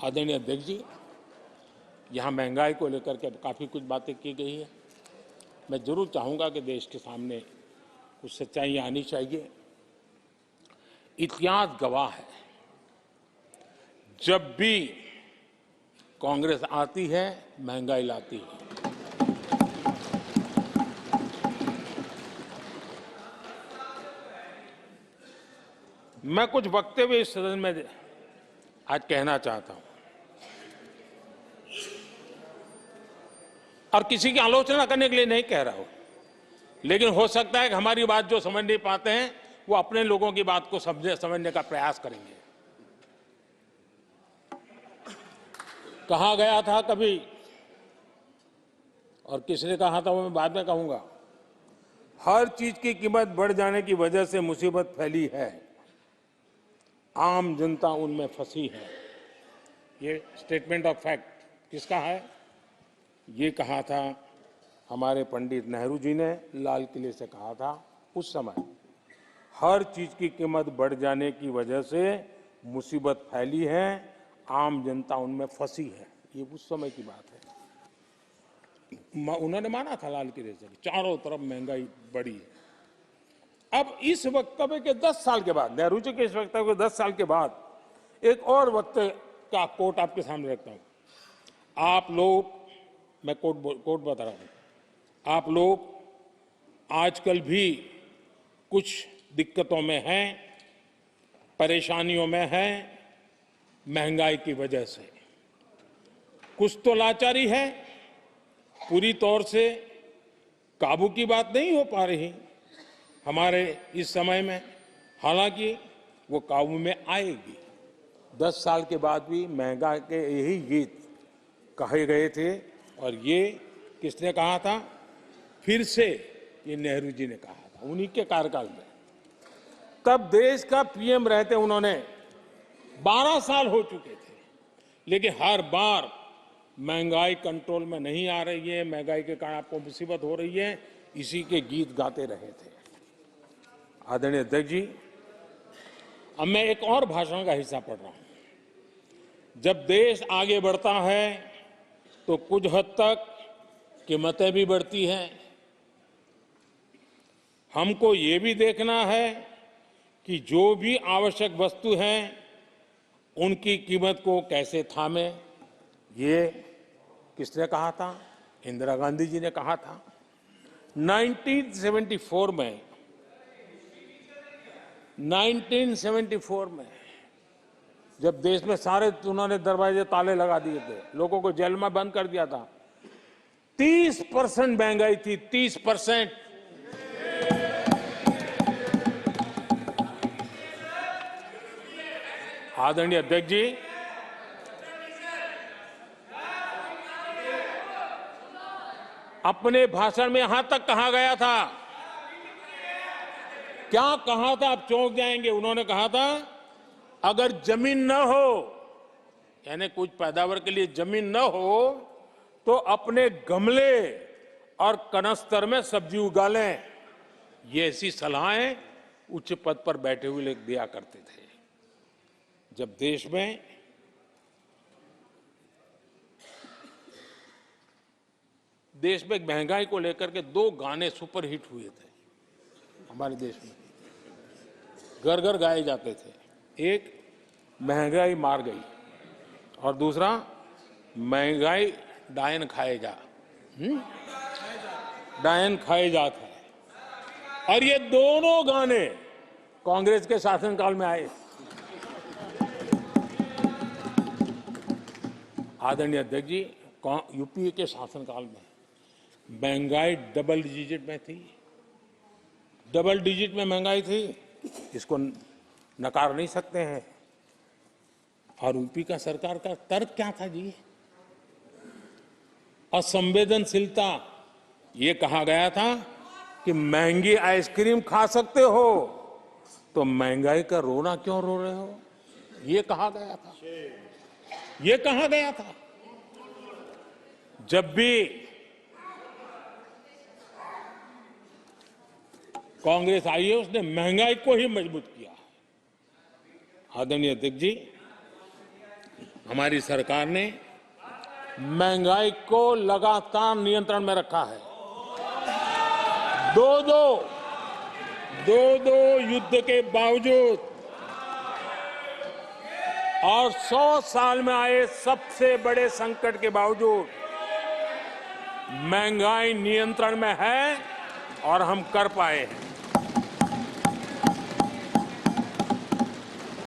आदरणीय अध्यक्ष जी, यहाँ महंगाई को लेकर के काफ़ी कुछ बातें की गई है। मैं जरूर चाहूँगा कि देश के सामने कुछ सच्चाइयाँ आनी चाहिए। इतिहास गवाह है, जब भी कांग्रेस आती है महंगाई लाती है। मैं कुछ वक्तव्य इस सदन में आज कहना चाहता हूं और किसी की आलोचना करने के लिए नहीं कह रहा हूं, लेकिन हो सकता है कि हमारी बात जो समझ नहीं पाते हैं वो अपने लोगों की बात को समझने का प्रयास करेंगे। कहा गया था कभी और किसने कहा था वो मैं बाद में कहूंगा, हर चीज की कीमत बढ़ जाने की वजह से मुसीबत फैली है, आम जनता उनमें फंसी है। ये स्टेटमेंट ऑफ फैक्ट किसका है? ये कहा था हमारे पंडित नेहरू जी ने, लाल किले से कहा था उस समय। हर चीज की कीमत बढ़ जाने की वजह से मुसीबत फैली है, आम जनता उनमें फंसी है। ये उस समय की बात है। उन्होंने माना था लाल किले से, चारों तरफ महंगाई बढ़ी है। अब इस वक्तव्य के 10 साल के बाद, नेहरू जी के इस वक्तव्य के 10 साल के बाद एक और वक्तव्य का कोट आपके सामने रखता हूं। आप लोग, मैं कोट बता रहा हूं, आप लोग आजकल भी कुछ दिक्कतों में हैं, परेशानियों में हैं महंगाई की वजह से। कुछ तो लाचारी है, पूरी तौर से काबू की बात नहीं हो पा रही हमारे इस समय में, हालांकि वो काबू में आएगी। 10 साल के बाद भी महंगाई के यही गीत कहे गए थे और ये किसने कहा था? फिर से ये नेहरू जी ने कहा था उन्हीं के कार्यकाल में। तब देश का पीएम रहते उन्होंने 12 साल हो चुके थे, लेकिन हर बार महंगाई कंट्रोल में नहीं आ रही है, महंगाई के कारण आपको मुसीबत हो रही है, इसी के गीत गाते रहे थे। आदरणीय अध्यक्ष जी, अब मैं एक और भाषण का हिस्सा पढ़ रहा हूं। जब देश आगे बढ़ता है तो कुछ हद तक कीमतें भी बढ़ती हैं। हमको ये भी देखना है कि जो भी आवश्यक वस्तु हैं उनकी कीमत को कैसे थामे। ये किसने कहा था? इंदिरा गांधी जी ने कहा था। 1974 में जब देश में सारे उन्होंने दरवाजे ताले लगा दिए थे, लोगों को जेल में बंद कर दिया था, 30% महंगाई थी, 30%। आदरणीय अध्यक्ष जी, अपने भाषण में यहां तक कहा गया था, क्या कहा था? आप चौंक जाएंगे। उन्होंने कहा था अगर जमीन न हो, यानी कुछ पैदावार के लिए जमीन न हो, तो अपने गमले और कनस्तर में सब्जी उगा लें। ये ऐसी सलाहें उच्च पद पर बैठे हुए लोग दिया करते थे। जब देश में महंगाई को लेकर के 2 गाने सुपर हिट हुए थे हमारे देश में, घर घर गाए जाते थे। एक महंगाई मार गई और दूसरा महंगाई डायन खाए जा, डायन खाए जात है। और ये दोनों गाने कांग्रेस के शासनकाल में आए। आदरणीय अध्यक्ष जी, यूपीए के शासनकाल में महंगाई डबल डिजिट में थी, डबल डिजिट में महंगाई थी, इसको नकार नहीं सकते हैं। और यूपी का सरकार का तर्क क्या था जी? असंवेदनशीलता। ये कहा गया था कि महंगी आइसक्रीम खा सकते हो तो महंगाई का रोना क्यों रो रहे हो? ये कहा गया था, ये कहा गया था। जब भी कांग्रेस आई है उसने महंगाई को ही मजबूत किया। आदरणीय अध्यक्ष जी, हमारी सरकार ने महंगाई को लगातार नियंत्रण में रखा है। दो दो युद्ध के बावजूद और 100 साल में आए सबसे बड़े संकट के बावजूद महंगाई नियंत्रण में है और हम कर पाए हैं।